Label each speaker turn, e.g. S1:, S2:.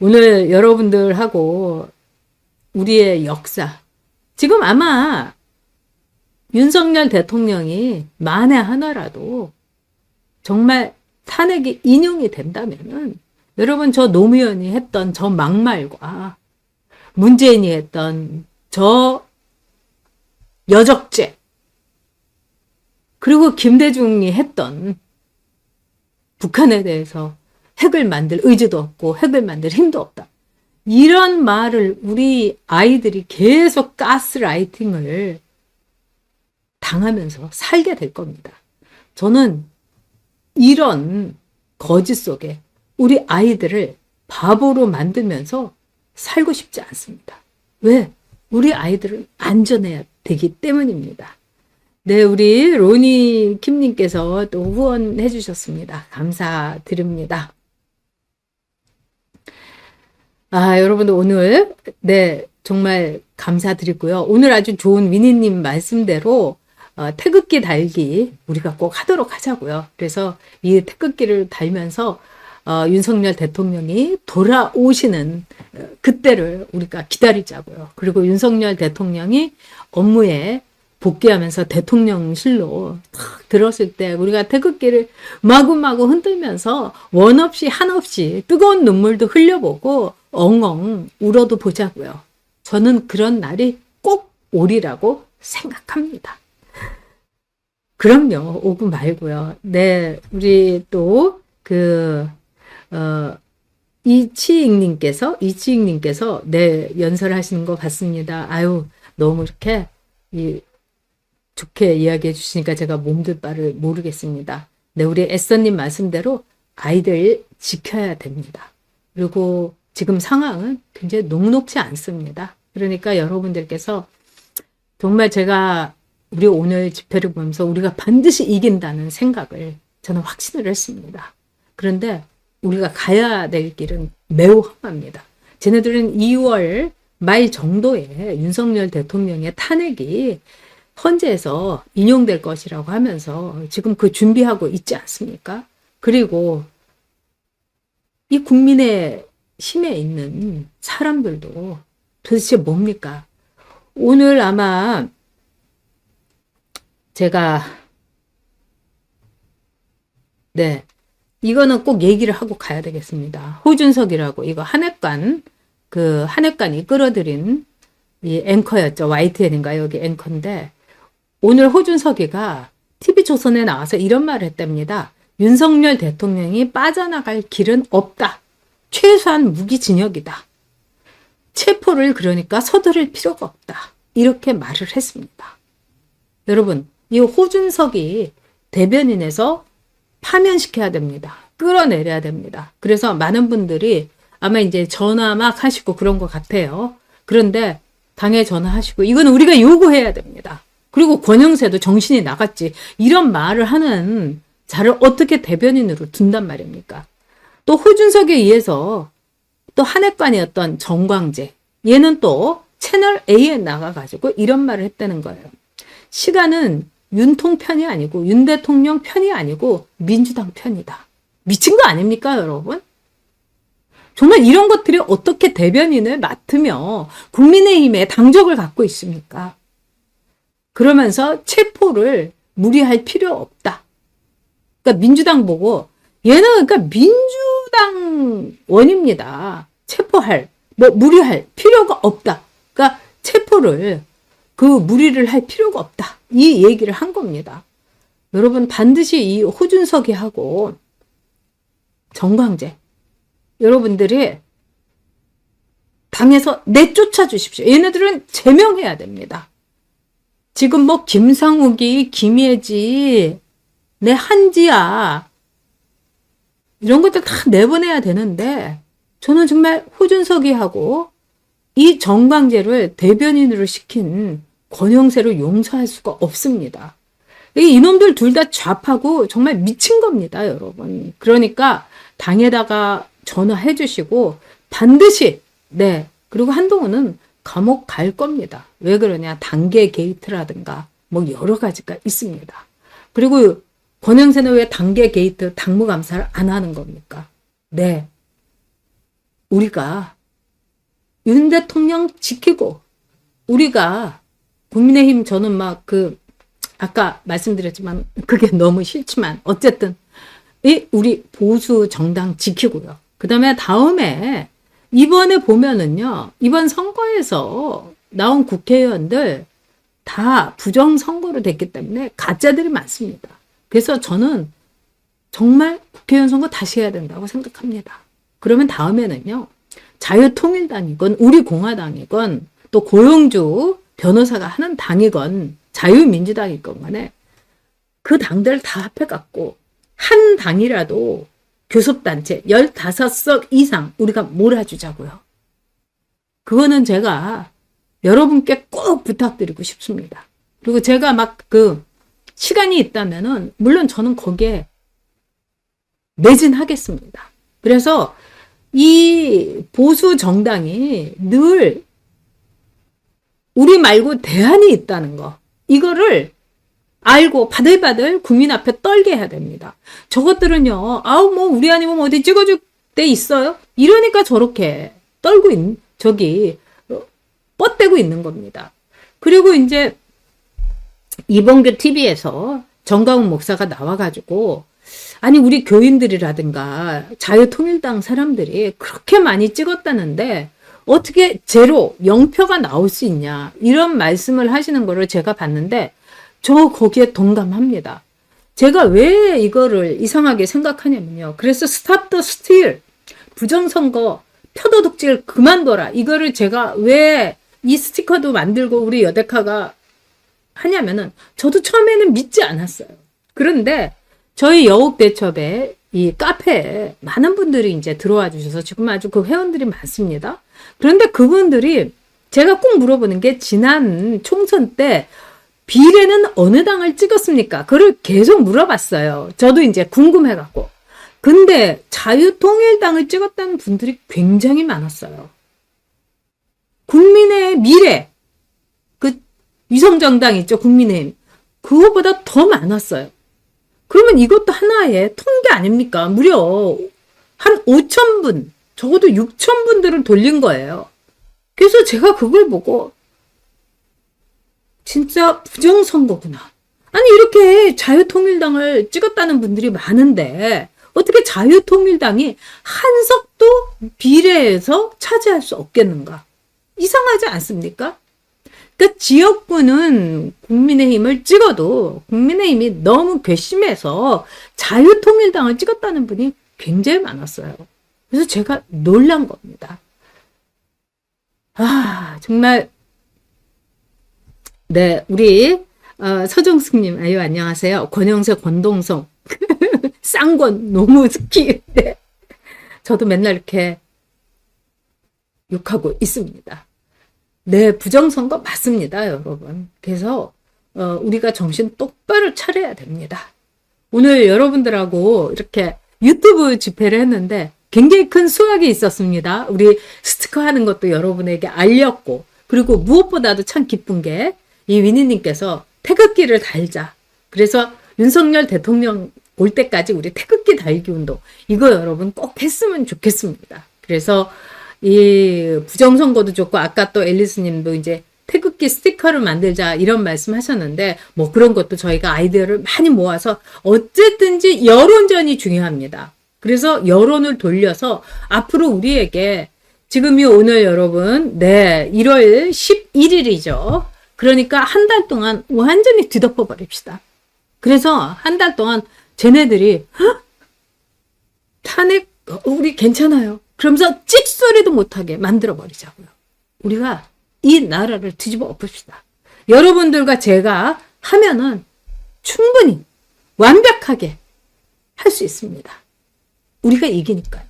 S1: 오늘 여러분들하고 우리의 역사. 지금 아마 윤석열 대통령이 만에 하나라도 정말 탄핵이 인용이 된다면은 여러분 저 노무현이 했던 저 막말과 문재인이 했던 저 여적죄 그리고 김대중이 했던 북한에 대해서 핵을 만들 의지도 없고 핵을 만들 힘도 없다. 이런 말을 우리 아이들이 계속 가스라이팅을 당하면서 살게 될 겁니다. 저는 이런 거짓 속에 우리 아이들을 바보로 만들면서 살고 싶지 않습니다. 왜? 우리 아이들은 안전해야 되기 때문입니다. 네, 우리 로니 킴님께서 또 후원해 주셨습니다. 감사드립니다. 여러분들 오늘 네 정말 감사드리고요. 오늘 아주 좋은 위니님 말씀대로 태극기 달기 우리가 꼭 하도록 하자고요. 그래서 이 태극기를 달면서 윤석열 대통령이 돌아오시는 그때를 우리가 기다리자고요. 그리고 윤석열 대통령이 업무에 복귀하면서 대통령실로 탁 들었을 때 우리가 태극기를 마구마구 흔들면서 원 없이 한없이 뜨거운 눈물도 흘려보고 엉엉 울어도 보자고요. 저는 그런 날이 꼭 오리라고 생각합니다. 그럼요. 오고 말고요. 네, 우리 또 이치익님께서 네 연설하시는 거 봤습니다. 아유 너무 이렇게 좋게 이야기해 주시니까 제가 몸둘 바를 모르겠습니다. 네, 우리 애써님 말씀대로 아이들 지켜야 됩니다. 그리고 지금 상황은 굉장히 녹록지 않습니다. 그러니까 여러분들께서 정말 제가 우리 오늘 집회를 보면서 우리가 반드시 이긴다는 생각을 저는 확신을 했습니다. 그런데 우리가 가야 될 길은 매우 험합니다. 쟤네들은 2월 말 정도에 윤석열 대통령의 탄핵이 헌재에서 인용될 것이라고 하면서 지금 그 준비하고 있지 않습니까? 그리고 이 국민의 힘에 있는 사람들도 도대체 뭡니까? 오늘 아마 제가 네 이거는 꼭 얘기를 하고 가야 되겠습니다. 호준석이라고 이거 한핵관이 끌어들인 이 앵커였죠. YTN인가요? 여기 앵커인데 오늘 호준석이가 TV조선에 나와서 이런 말을 했답니다. 윤석열 대통령이 빠져나갈 길은 없다. 최소한 무기징역이다. 체포를 그러니까 서두를 필요가 없다. 이렇게 말을 했습니다. 여러분, 이 호준석이 대변인에서 파면시켜야 됩니다. 끌어내려야 됩니다. 그래서 많은 분들이 아마 이제 전화 막 하시고 그런 것 같아요. 그런데 당에 전화하시고 이건 우리가 요구해야 됩니다. 그리고 권영세도 정신이 나갔지. 이런 말을 하는 자를 어떻게 대변인으로 둔단 말입니까? 또 호준석에 의해서 또 한핵관이었던 정광재 얘는 또 채널 A에 나가가지고 이런 말을 했다는 거예요. 시간은 윤통 편이 아니고 윤 대통령 편이 아니고 민주당 편이다. 미친 거 아닙니까 여러분? 정말 이런 것들이 어떻게 대변인을 맡으며 국민의힘에 당적을 갖고 있습니까? 그러면서 체포를 무리할 필요 없다. 그러니까 민주당 보고 얘는 그러니까 민주당 원입니다. 무리할 필요가 없다. 그러니까 체포를 무리를 할 필요가 없다. 이 얘기를 한 겁니다. 여러분 반드시 이 호준석이 하고 정광재 여러분들이 당에서 내쫓아 주십시오. 얘네들은 제명해야 됩니다. 지금 뭐 김상욱이 김예지 내 한지야 이런 것들 다 내보내야 되는데 저는 정말 호준석이 하고 이 정광재를 대변인으로 시킨 권영세를 용서할 수가 없습니다. 이놈들 둘 다 좌파고 정말 미친 겁니다, 여러분. 그러니까 당에다가 전화해 주시고 반드시 네 그리고 한동훈은 감옥 갈 겁니다. 왜 그러냐? 단계 게이트라든가 뭐 여러 가지가 있습니다. 그리고 권영세는 왜 단계 게이트 당무감사를 안 하는 겁니까? 네. 우리가 윤 대통령 지키고 우리가 국민의힘 저는 막 아까 말씀드렸지만 그게 너무 싫지만 어쨌든 우리 보수 정당 지키고요. 그다음에 다음에 이번에 보면은요. 이번 선거에서 나온 국회의원들 다 부정선거로 됐기 때문에 가짜들이 많습니다. 그래서 저는 정말 국회의원 선거 다시 해야 된다고 생각합니다. 그러면 다음에는요. 자유통일당이건 우리공화당이건 또 고용주 변호사가 하는 당이건 자유민주당이건 간에 그 당들 다 합해갖고 한 당이라도 교섭단체 15석 이상 우리가 몰아주자고요. 그거는 제가 여러분께 꼭 부탁드리고 싶습니다. 그리고 제가 막 시간이 있다면은 물론 저는 거기에 매진하겠습니다. 그래서 이 보수 정당이 늘 우리 말고 대안이 있다는 거 이거를 알고 바들바들 국민 앞에 떨게 해야 됩니다. 저것들은요. 우리 아니면 어디 찍어줄 데 있어요? 이러니까 저렇게 떨고 뻗대고 있는 겁니다. 그리고 이제 이봉규 TV에서 정가훈 목사가 나와가지고 아니 우리 교인들이라든가 자유통일당 사람들이 그렇게 많이 찍었다는데 어떻게 0표가 나올 수 있냐 이런 말씀을 하시는 거를 제가 봤는데 저 거기에 동감합니다. 제가 왜 이거를 이상하게 생각하냐면요. 그래서 스탑 더 스틸 부정선거 표도독질 그만둬라 이거를 제가 왜 이 스티커도 만들고 우리 여데카가 하냐면은 저도 처음에는 믿지 않았어요. 그런데 저희 여옥대첩에 이 카페에 많은 분들이 이제 들어와 주셔서 지금 아주 그 회원들이 많습니다. 그런데 그분들이 제가 꼭 물어보는 게 지난 총선 때 비례는 어느 당을 찍었습니까? 그걸 계속 물어봤어요. 저도 이제 궁금해갖고. 근데 자유통일당을 찍었다는 분들이 굉장히 많았어요. 국민의 미래, 위성정당 있죠, 국민의힘. 그거보다 더 많았어요. 그러면 이것도 하나의 통계 아닙니까? 무려 한 5,000분, 적어도 6,000분들을 돌린 거예요. 그래서 제가 그걸 보고 진짜 부정선거구나. 아니 이렇게 자유통일당을 찍었다는 분들이 많은데 어떻게 자유통일당이 한 석도 비례해서 차지할 수 없겠는가? 이상하지 않습니까? 그러니까 지역구는 국민의힘을 찍어도 국민의힘이 너무 괘씸해서 자유통일당을 찍었다는 분이 굉장히 많았어요. 그래서 제가 놀란 겁니다. 정말 네, 우리 서정숙님, 아유 안녕하세요. 권영세, 권동성, 쌍권, 노무스키. 네. 저도 맨날 이렇게 욕하고 있습니다. 네, 부정선거 맞습니다, 여러분. 그래서 우리가 정신 똑바로 차려야 됩니다. 오늘 여러분들하고 이렇게 유튜브 집회를 했는데 굉장히 큰 수확이 있었습니다. 우리 스티커 하는 것도 여러분에게 알렸고 그리고 무엇보다도 참 기쁜 게 이 위니님께서 태극기를 달자. 그래서 윤석열 대통령 올 때까지 우리 태극기 달기 운동 이거 여러분 꼭 했으면 좋겠습니다. 그래서 이 부정선거도 좋고 아까 또 앨리스님도 이제 태극기 스티커를 만들자 이런 말씀 하셨는데 뭐 그런 것도 저희가 아이디어를 많이 모아서 어쨌든지 여론전이 중요합니다. 그래서 여론을 돌려서 앞으로 우리에게 지금이 오늘 여러분 1월 11일이죠. 그러니까 한 달 동안 완전히 뒤덮어 버립시다. 그래서 한 달 동안 쟤네들이 탄핵 우리 괜찮아요. 그러면서 찍소리도 못하게 만들어 버리자고요. 우리가 이 나라를 뒤집어 엎읍시다. 여러분들과 제가 하면은 충분히 완벽하게 할 수 있습니다. 우리가 이기니까요.